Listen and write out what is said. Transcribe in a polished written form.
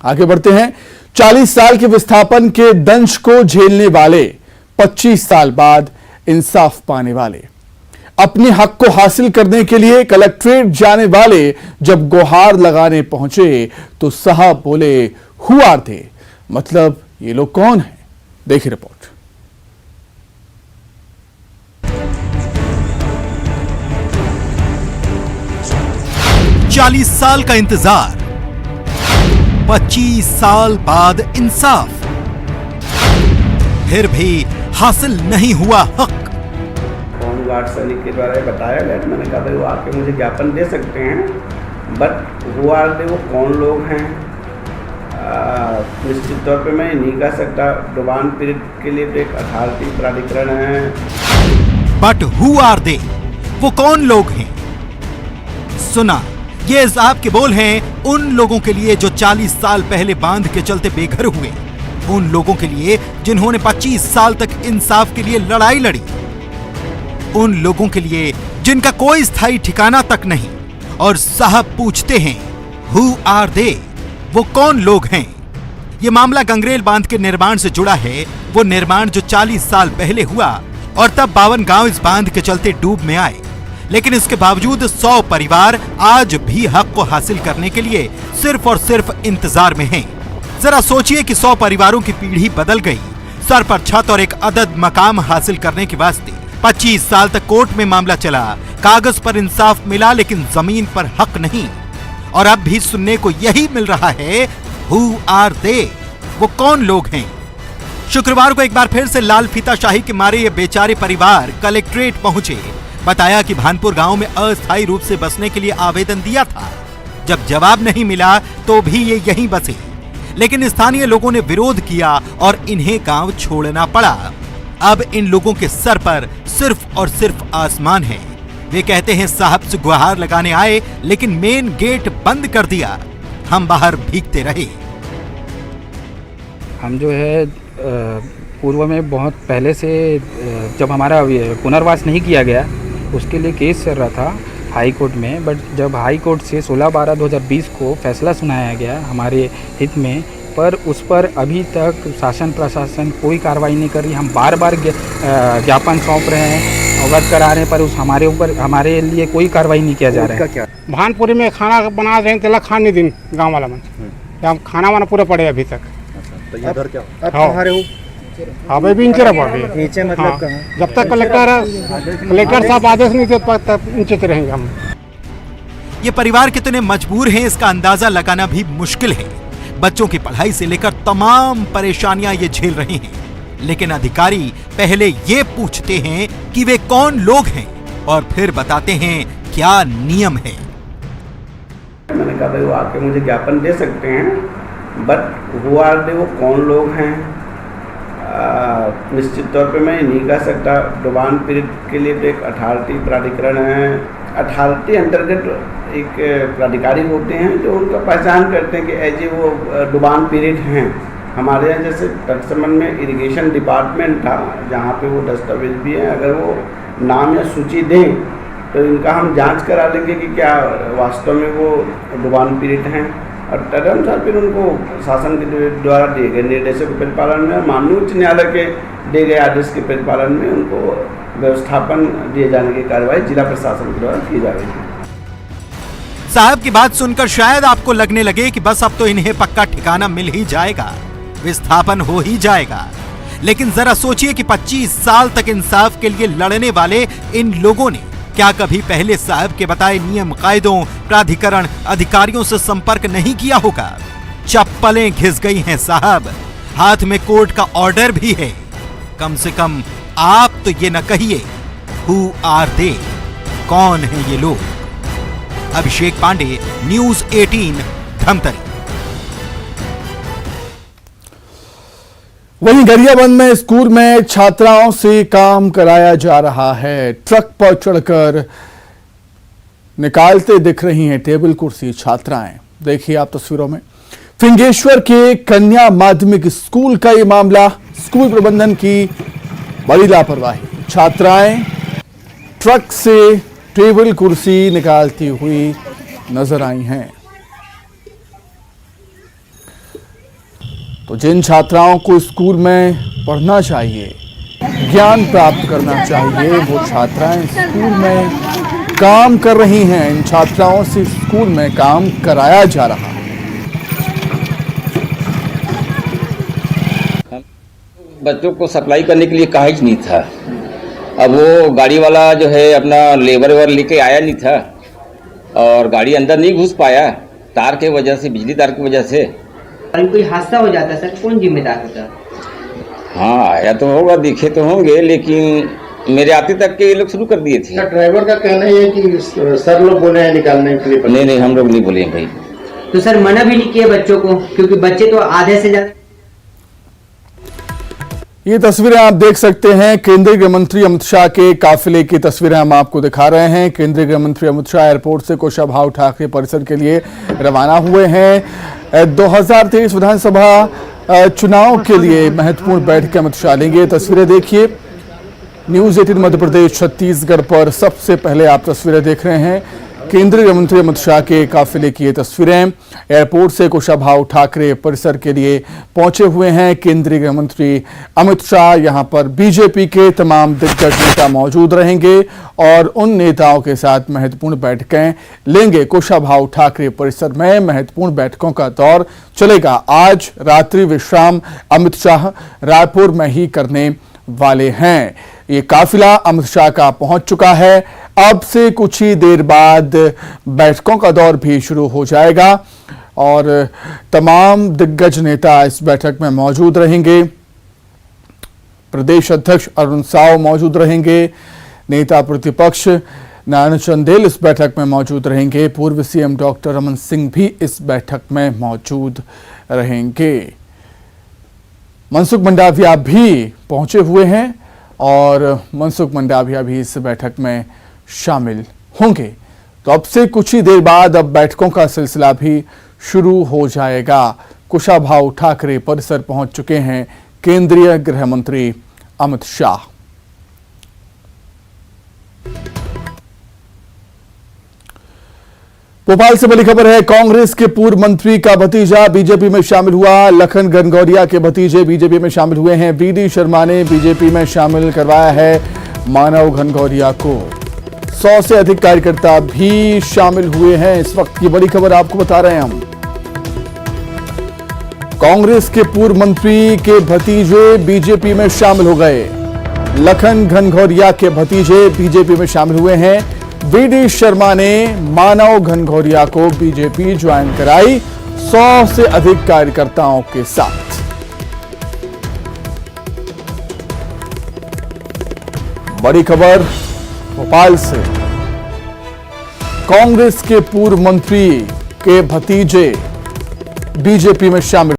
आगे बढ़ते हैं। 40 साल के विस्थापन के दंश को झेलने वाले 25 साल बाद इंसाफ पाने वाले, अपने हक को हासिल करने के लिए कलेक्ट्रेट जाने वाले जब गुहार लगाने पहुंचे तो साहब बोले, हु आर दे? मतलब ये लोग कौन हैं? देखिए रिपोर्ट। चालीस साल का इंतजार, 25 साल बाद इंसाफ, फिर भी हासिल नहीं हुआ हक। होमगार्ड सैनिक के द्वारा बताया गया, मैंने कहा भाई वो आके मुझे ज्ञापन दे सकते हैं, बट वो वो कौन लोग हैं निश्चित तौर पे मैं नहीं कह सकता। डुबान पीड़ित के लिए तो एक अथॉरिटी प्राधिकरण है। But who are they? वो कौन लोग हैं? सुना, ये इंसाफ के बोल हैं उन लोगों के लिए जो 40 साल पहले बांध के चलते बेघर हुए, उन लोगों के लिए जिन्होंने 25 साल तक इंसाफ के लिए लड़ाई लड़ी, उन लोगों के लिए जिनका कोई स्थायी ठिकाना तक नहीं। और साहब पूछते हैं, हु आर दे? वो कौन लोग हैं? ये मामला गंगरेल बांध के निर्माण से जुड़ा है। वो निर्माण जो 40 साल पहले हुआ और तब 52 गांव इस बांध के चलते डूब में आए, लेकिन इसके बावजूद 100 परिवार आज भी हक को हासिल करने के लिए सिर्फ और सिर्फ इंतजार में हैं। जरा सोचिए कि 100 परिवारों की पीढ़ी बदल गई, सर पर छत और एक अदद मकाम हासिल करने के वास्ते। 25 साल तक कोर्ट में मामला चला, कागज पर इंसाफ मिला लेकिन जमीन पर हक नहीं। और अब भी सुनने को यही मिल रहा है, हु आर दे? वो कौन लोग हैं? शुक्रवार को एक बार फिर से लाल फीताशाही के मारे ये बेचारे परिवार कलेक्ट्रेट पहुंचे। बताया कि भानपुर गांव में अस्थायी रूप से बसने के लिए आवेदन दिया था। जब जवाब नहीं मिला तो भी ये यहीं बसे, लेकिन स्थानीय लोगों ने विरोध किया और इन्हें गांव छोड़ना पड़ा। अब इन लोगों के सर पर सिर्फ और सिर्फ आसमान है। वे कहते हैं साहब से गुहार लगाने आए, लेकिन मेन गेट बंद कर दिया। हम बाहर भीगते रहे। हम जो है पूर्व में बहुत पहले से जब हमारा पुनर्वास नहीं किया गया उसके लिए केस चल रहा था हाई कोर्ट में। बट जब हाई कोर्ट से 16/12/2020 को फैसला सुनाया गया हमारे हित में, पर उस पर अभी तक शासन प्रशासन कोई कार्रवाई नहीं कर रही। हम बार बार ज्ञापन सौंप रहे हैं, अवगत करा रहे हैं, पर उस हमारे लिए कोई कार्रवाई नहीं किया जा रहा है। भानपुरी में खाना बना रहे हैं, खान नहीं दिन गाँव वाला मन हम खाना वाना पूरा पड़े अभी तक। तो ये घर क्या अभी भी नीचे रहो, नीचे मतलब जब तक कलेक्टर साहब आदेश नहीं दे तब तक नीचे रहेंगे हम। ये परिवार कितने मजबूर हैं इसका अंदाजा लगाना भी मुश्किल है। बच्चों की पढ़ाई से लेकर तमाम परेशानियां ये झेल रहे हैं, लेकिन अधिकारी पहले ये पूछते हैं कि वे कौन लोग हैं और फिर बताते हैं क्या नियम है। मैंने कहा भाई वो आके मुझे ज्ञापन दे सकते हैं, बट हु आर दे? वो कौन लोग हैं निश्चित तौर पे मैं नहीं कह सकता। डुबान पीड़ित के लिए तो एक अथॉरिटी प्राधिकरण है। अथॉरिटी अंतर्गत एक प्राधिकारी होते हैं जो उनका पहचान करते हैं कि ऐसे वो डुबान पीड़ित हैं। हमारे यहाँ जैसे तत्संबंध में इरिगेशन डिपार्टमेंट था जहाँ पे वो दस्तावेज भी हैं, अगर वो नाम या सूची दें तो इनका हम जांच करा लेंगे कि क्या वास्तव में वो डुबान पीड़ित हैं। और तदनुसार फिर उनको शासन के द्वारा दिए गए निर्देशों के प्रतिपालन में, माननीय उच्च न्यायालय के दिए गए आदेश के प्रतिपालन में उनको व्यवस्थापन दिए जाने की कार्रवाई जिला प्रशासन के द्वारा की जा रही है। साहब की बात सुनकर शायद आपको लगने लगे कि बस अब तो इन्हें पक्का ठिकाना मिल ही जाएगा, विस्थापन हो ही जाएगा। लेकिन जरा सोचिए कि 25 साल तक इंसाफ के लिए लड़ने वाले इन लोगों ने क्या कभी पहले साहब के बताए नियम, कायदों, प्राधिकरण, अधिकारियों से संपर्क नहीं किया होगा? चप्पलें घिस गई हैं साहब, हाथ में कोर्ट का ऑर्डर भी है। कम से कम आप तो ये न कहिए, हु आर दे? कौन है ये लोग? अभिषेक पांडे, न्यूज़ 18, धमतरी। वहीं गरियाबंद में स्कूल में छात्राओं से काम कराया जा रहा है। ट्रक पर चढ़कर निकालते दिख रही हैं टेबल कुर्सी छात्राएं। देखिए आप तस्वीरों में। फिंगेश्वर के कन्या माध्यमिक स्कूल का ये मामला, स्कूल प्रबंधन की बड़ी लापरवाही। छात्राएं ट्रक से टेबल कुर्सी निकालती हुई नजर आई हैं। तो जिन छात्राओं को स्कूल में पढ़ना चाहिए, ज्ञान प्राप्त करना चाहिए, वो छात्राएं स्कूल में काम कर रही हैं। इन छात्राओं से स्कूल में काम कराया जा रहा है। बच्चों को सप्लाई करने के लिए कहा ही नहीं था। अब वो गाड़ी वाला जो है अपना लेबर वेबर लेके आया नहीं था और गाड़ी अंदर नहीं घुस पाया तार के वजह से, बिजली तार की वजह से। कोई हादसा हो जाता सर, कौन जिम्मेदार होता? हाँ आया तो होगा, दिखे तो होंगे, लेकिन मेरे आते तक के ये लोग शुरू कर दिए थे। ड्राइवर का कहना है कि सर लोग बोले हैं निकालने के लिए। नहीं, हम लोग नहीं बोले भाई। तो सर मना भी नहीं किया बच्चों को, क्योंकि बच्चे तो आधे से ज्यादा। ये तस्वीरें आप देख सकते हैं, केंद्रीय गृह मंत्री अमित शाह के काफिले की तस्वीरें हम आपको दिखा रहे हैं। केंद्रीय गृह मंत्री अमित शाह एयरपोर्ट से कुशाभाऊ ठाकरे परिसर के लिए रवाना हुए हैं। 2023 विधानसभा चुनाव के लिए महत्वपूर्ण बैठक अमित शाह लेंगे। तस्वीरें देखिए, न्यूज 18 मध्य प्रदेश छत्तीसगढ़ पर सबसे पहले आप तस्वीरें देख रहे हैं। केंद्रीय गृह मंत्री अमित शाह के काफिले की ये तस्वीरें एयरपोर्ट से कुशाभाऊ ठाकरे परिसर के लिए पहुंचे हुए हैं। केंद्रीय गृह मंत्री अमित शाह यहां पर बीजेपी के तमाम दिग्गज नेता मौजूद रहेंगे और उन नेताओं के साथ महत्वपूर्ण बैठकें लेंगे। कुशाभाऊ ठाकरे परिसर में महत्वपूर्ण बैठकों का दौर चलेगा। आज रात्रि विश्राम अमित शाह रायपुर में ही करने वाले हैं। ये काफिला अमित शाह का पहुंच चुका है। अब से कुछ ही देर बाद बैठकों का दौर भी शुरू हो जाएगा और तमाम दिग्गज नेता इस बैठक में मौजूद रहेंगे। प्रदेश अध्यक्ष अरुण साव मौजूद रहेंगे। नेता प्रतिपक्ष नारायण चंदेल इस बैठक में मौजूद रहेंगे। पूर्व सीएम डॉक्टर रमन सिंह भी इस बैठक में मौजूद रहेंगे। मनसुख मंडाविया भी पहुंचे हुए हैं और मनसुख मंडाविया भी इस बैठक में शामिल होंगे। तो अब से कुछ ही देर बाद अब बैठकों का सिलसिला भी शुरू हो जाएगा। कुशाभाऊ ठाकरे परिसर पहुंच चुके हैं केंद्रीय गृह मंत्री अमित शाह। भोपाल से बड़ी खबर है, कांग्रेस के पूर्व मंत्री का भतीजा बीजेपी में शामिल हुआ। लखन घनघोरिया के भतीजे बीजेपी में शामिल हुए हैं। वीडी शर्मा ने बीजेपी में शामिल करवाया है मानव घनघोरिया को। 100 से अधिक कार्यकर्ता भी शामिल हुए हैं। इस वक्त की बड़ी खबर आपको बता रहे हैं हम। कांग्रेस के पूर्व मंत्री के भतीजे बीजेपी में शामिल हो गए। लखन घनघोरिया के भतीजे बीजेपी में शामिल हुए हैं। वीडी शर्मा ने मानव घनघोरिया को बीजेपी ज्वाइन कराई 100 से अधिक कार्यकर्ताओं के साथ। बड़ी खबर भोपाल से, कांग्रेस के पूर्व मंत्री के भतीजे बीजेपी में शामिल